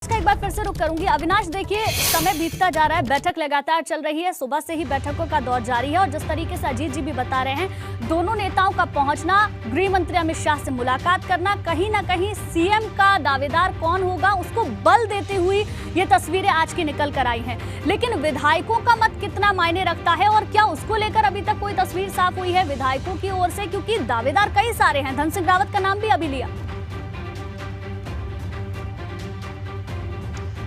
का एक बार फिर से रुक करूंगी। अविनाश, देखिए समय बीतता जा रहा है, बैठक लगातार चल रही है, सुबह से ही बैठकों का दौर जारी है और जिस तरीके से अजीत जी भी बता रहे हैं, दोनों नेताओं का पहुंचना, गृह मंत्री अमित शाह से मुलाकात करना, कहीं ना कहीं सीएम का दावेदार कौन होगा उसको बल देती हुई ये तस्वीरें आज की निकल कर आई हैं। लेकिन विधायकों का मत कितना मायने रखता है और क्या उसको लेकर अभी तक कोई तस्वीर साफ हुई है विधायकों की ओर से? क्योंकि दावेदार कई सारे हैं, धन सिंह रावत का नाम भी अभी लिया।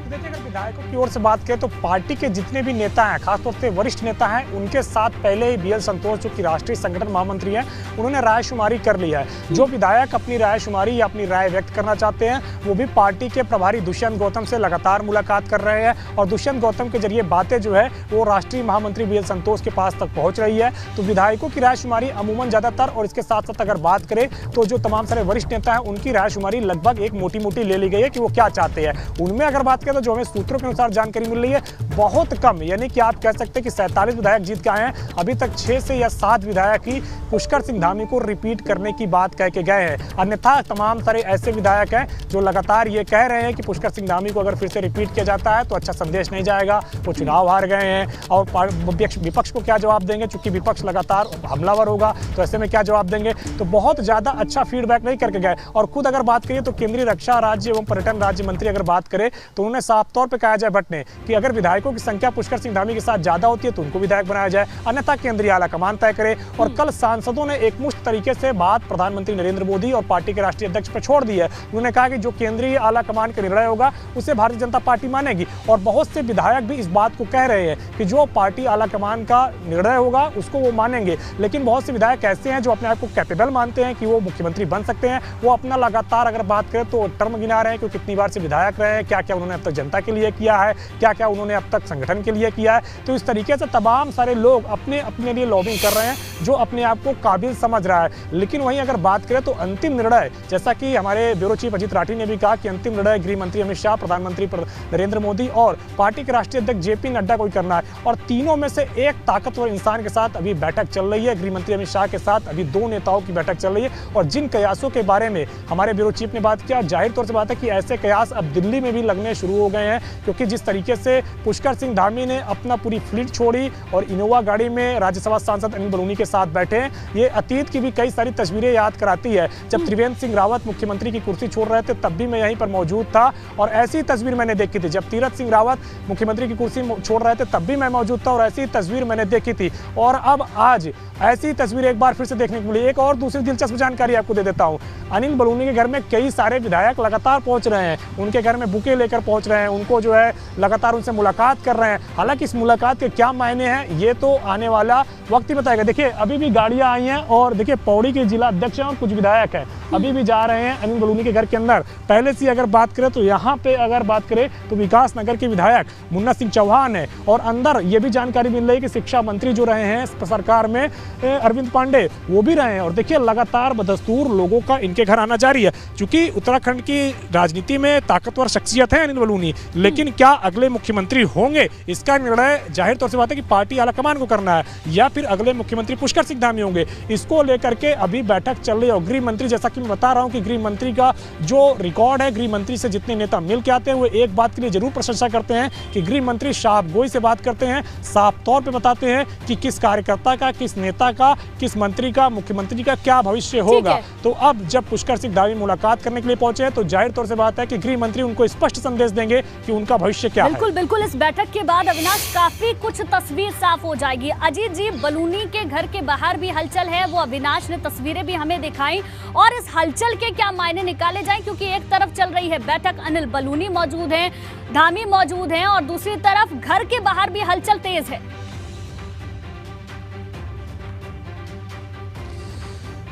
देखिए, अगर विधायकों की ओर से बात करें तो पार्टी के जितने भी नेता हैं, खासतौर से वरिष्ठ नेता हैं, उनके साथ पहले ही बीएल संतोष जो कि राष्ट्रीय संगठन महामंत्री हैं, उन्होंने रायशुमारी कर ली है। जो विधायक अपनी रायशुमारी या अपनी राय व्यक्त करना चाहते हैं, वो भी पार्टी के प्रभारी दुष्यंत गौतम से लगातार मुलाकात कर रहे हैं और दुष्यंत गौतम के जरिए बातें जो है वो राष्ट्रीय महामंत्री बीएल संतोष के पास तक पहुंच रही है। तो विधायकों की रायशुमारी अमूमन ज्यादातर, और इसके साथ साथ अगर बात करें तो जो तमाम सारे वरिष्ठ नेता हैं, उनकी रायशुमारी लगभग एक मोटी मोटी ले ली गई है कि वो क्या चाहते हैं। उनमें अगर बात करें तो जो हमें सूत्रों के अनुसार जानकारी मिल रही है, बहुत कम, यानी कि आप कह सकते हैं कि 47 विधायक जीत के आए हैं, अभी तक 6 से या 7 विधायक ही पुष्कर सिंह धामी को रिपीट करने की बात कह के गए हैं। अन्यथा तमाम सारे ऐसे विधायक हैं जो लगातार ये कह रहे हैं कि पुष्कर सिंह धामी को अगर फिर से रिपीट किया जाता है तो अच्छा संदेश नहीं जाएगा, वो चुनाव हार गए हैं और विपक्ष को क्या जवाब देंगे, चूंकि विपक्ष लगातार हमलावर होगा तो ऐसे में क्या जवाब देंगे। तो बहुत ज्यादा अच्छा फीडबैक नहीं करके गए। और खुद अगर बात करिए तो केंद्रीय रक्षा राज्य एवं पर्यटन राज्य मंत्री अगर बात करें तो उन्होंने साफ तौर पर कहा भट्ट ने कि अगर विधायकों की संख्या पुष्कर सिंह धामी के साथ ज्यादा होती है तो उनको विधायक बनाया जाए, अन्यथा केंद्रीय आला कमान तय करे। और कल सांसदों ने एकमुश्त तरीके से बात प्रधानमंत्री नरेंद्र मोदी और पार्टी के राष्ट्रीय अध्यक्ष पर छोड़ दी है। उन्होंने कहा कि जो केंद्रीय आला कमान का निर्णय होगा उसे भारतीय जनता पार्टी मानेगी। और बहुत से विधायक भी इस बात को कह रहे हैं कि जो पार्टी आला कमान का निर्णय होगा उसको वो मानेंगे। लेकिन बहुत से विधायक ऐसे हैं जो अपने आप को कैपेबल मानते हैं कि वो मुख्यमंत्री बन सकते हैं। वो अपना लगातार अगर बात करें तो टर्म गिना रहे हैं कि कितनी बार से विधायक रहे हैं, क्या क्या उन्होंने अब तक जनता के लिए किया है, क्या क्या उन्होंने अब तक संगठन के लिए किया है। तो इस तरीके से तमाम सारे लोग अपने अपने लिए लॉबिंग कर रहे हैं जो अपने आप को काबिल समझ रहा है। लेकिन वहीं अगर बात करें तो अंतिम निर्णय, जैसा कि हमारे ब्यूरो चीफ अजीत राठी ने भी कहा कि अंतिम निर्णय गृह मंत्री अमित शाह, प्रधानमंत्री नरेंद्र मोदी और पार्टी के राष्ट्रीय अध्यक्ष जेपी नड्डा को ही करना है। और तीनों में से एक ताकतवर इंसान के साथ अभी बैठक चल रही है। गृह मंत्री अमित शाह के साथ अभी 2 नेताओं की बैठक चल रही है और जिन कयासों के बारे में हमारे ब्यूरो चीफ ने बात किया, जाहिर तौर से बात है कि ऐसे कयास अब दिल्ली में भी लगने शुरू हो गए हैं। क्योंकि जिस तरीके से पुष्कर सिंह धामी ने अपना पूरी फ्लीट छोड़ी और इनोवा गाड़ी में राज्यसभा सांसद अनिल बलूनी के साथ बैठे, ये अतीत की भी कई सारी तस्वीरें याद कराती है। जब त्रिवेंद्र सिंह रावत मुख्यमंत्री की कुर्सी छोड़ रहे थे तब भी मैं यहीं पर मौजूद था और ऐसी तस्वीर मैंने देखी थी। जब तीरथ सिंह रावत मुख्यमंत्री की कुर्सी छोड़ रहे थे तब भी मैं मौजूद था और ऐसी तस्वीर मैंने देखी थी। और अब आज ऐसी तस्वीर एक बार फिर से देखने को मिली। एक और दूसरी दिलचस्प जानकारी आपको दे देता हूँ। अनिल बलूनी के घर में कई सारे विधायक लगातार पहुंच रहे हैं, उनके घर में बुके लेकर पहुंच रहे हैं, उनको जो है लगातार उनसे मुलाकात कर रहे हैं। हालांकि इस मुलाकात के क्या मायने हैं ये तो आने वाला वक्त ही बताएगा। देखिए, अभी भी गाड़ियां आई हैं और देखिए पौड़ी के जिला अध्यक्ष हैं और कुछ विधायक हैं, अभी भी जा रहे हैं अनिल बलूनी के घर के अंदर। पहले से अगर बात करें तो यहाँ पे अगर बात करें तो विकास नगर के विधायक मुन्ना सिंह चौहान है और अंदर ये भी जानकारी मिल रही है कि शिक्षा मंत्री जो रहे हैं सरकार में अरविंद पांडे, वो भी रहे हैं। और देखिए लगातार बदस्तूर लोगों का इनके घर आना जारी है। चूंकि उत्तराखंड की राजनीति में ताकतवर शख्सियत है अनिल बलूनी, लेकिन क्या अगले मुख्यमंत्री होंगे इसका निर्णय जाहिर तौर से बात है कि पार्टी आलाकमान को करना है या फिर अगले मुख्यमंत्री पुष्कर सिंह धामी होंगे। इसको लेकर के अभी बैठक चल रही है। और गृह मंत्री, जैसा कि मैं बता रहा हूं कि गृह मंत्री का जो रिकॉर्ड है, गृह मंत्री से जितने नेता मिल के आते हैं वो एक बात के लिए जरूर प्रशंसा करते हैं कि गृह मंत्री साहब गोई से बात करते हैं, साफ तौर पर बताते हैं कि किस कार्यकर्ता का, किस नेता का, किस मंत्री का, मुख्यमंत्री का क्या भविष्य होगा। तो अब जब पुष्कर सिंह धामी मुलाकात करने के लिए पहुंचे हैं तो जाहिर तौर से बात है कि गृह मंत्री उनको स्पष्ट संदेश देंगे कि उनका भविष्य क्या है। बिल्कुल इस बैठक के बाद अविनाश काफी कुछ तस्वीर साफ हो जाएगी। अजीत जी, बलूनी के घर के बाहर भी हलचल है, वो अविनाश ने तस्वीरें भी हमें दिखाई और इस हलचल के क्या मायने निकाले जाएं, क्योंकि एक तरफ चल रही है बैठक, अनिल बलूनी मौजूद हैं, धामी मौजूद हैं और दूसरी तरफ घर के बाहर भी हलचल तेज है।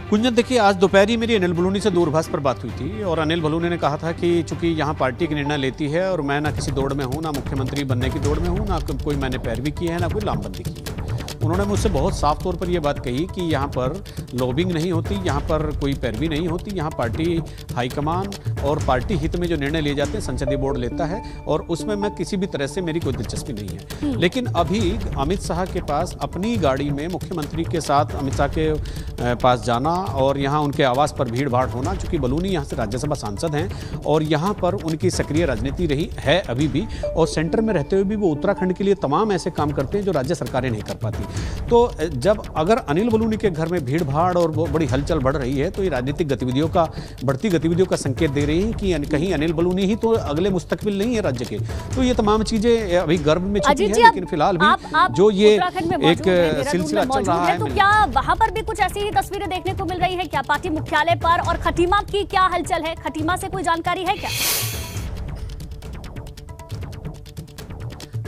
कुंजन, देखिए आज दोपहरी मेरी अनिल बलूनी से दूरभाष पर बात हुई थी और अनिल बलूनी ने कहा था कि चूंकि यहाँ पार्टी के निर्णय लेती है और मैं ना किसी दौड़ में हूँ, ना मुख्यमंत्री बनने की दौड़ में हूँ, ना कोई मैंने पैरवी की है, ना कोई लामबंदी की है। उन्होंने मुझसे बहुत साफ तौर पर यह बात कही कि यहाँ पर लॉबिंग नहीं होती, यहाँ पर कोई पैरवी नहीं होती, यहाँ पार्टी हाईकमान और पार्टी हित में जो निर्णय लिए जाते हैं संसदीय बोर्ड लेता है, और उसमें मैं किसी भी तरह से मेरी कोई दिलचस्पी नहीं है। लेकिन अभी अमित शाह के पास अपनी गाड़ी में मुख्यमंत्री के साथ अमित शाह के पास जाना और यहाँ उनके आवास पर भीड़ भाड़ होना, चूंकि बलूनी यहाँ से राज्यसभा सांसद हैं और यहाँ पर उनकी सक्रिय राजनीति रही है अभी भी, और सेंटर में रहते हुए भी वो उत्तराखंड के लिए तमाम ऐसे काम करते हैं जो राज्य सरकारें नहीं कर पाती। तो जब अगर अनिल बलूनी के घर में भीड़ भाड़ और बड़ी हलचल बढ़ रही है तो ये राजनीतिक गतिविधियों का, बढ़ती गतिविधियों का संकेत दे रही है कि कहीं अनिल बलूनी ही तो अगले मुस्तकबिल नहीं है राज्य के। तो ये तमाम चीजें अभी गर्भ में छुपी है, लेकिन फिलहाल भी जो ये एक सिलसिला चल रहा है, तो क्या वहां पर भी कुछ ऐसी ही तस्वीरें देखने को मिल रही है क्या पार्टी मुख्यालय पर? और खटीमा की क्या हलचल है? खटीमा से कोई जानकारी है क्या?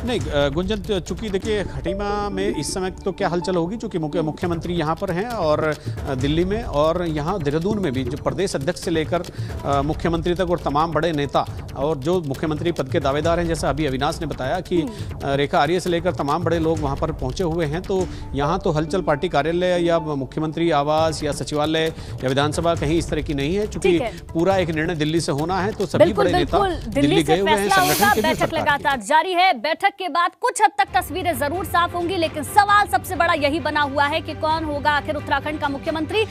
नहीं गुंजन, चूंकि देखिए खटीमा में इस समय तो क्या हलचल होगी, चूंकि मुख्यमंत्री यहाँ पर हैं और दिल्ली में, और यहाँ देहरादून में भी जो प्रदेश अध्यक्ष से लेकर मुख्यमंत्री तक और तमाम बड़े नेता और जो मुख्यमंत्री पद के दावेदार हैं, जैसा अभी अविनाश ने बताया कि रेखा आर्य से लेकर तमाम बड़े लोग वहाँ पर पहुँचे हुए हैं। तो यहाँ तो हलचल पार्टी कार्यालय या मुख्यमंत्री आवास या सचिवालय या विधानसभा कहीं इस तरह की नहीं है, चूंकि पूरा एक निर्णय दिल्ली से होना है। तो सभी बड़े नेता दिल्ली गए हुए हैं, संगठन के भी बैठक लगातार जारी है। बैठक के बाद कुछ हद तक तस्वीरें जरूर साफ होंगी, लेकिन सवाल सबसे बड़ा यही बना हुआ है कि कौन होगा आखिर उत्तराखंड का मुख्यमंत्री।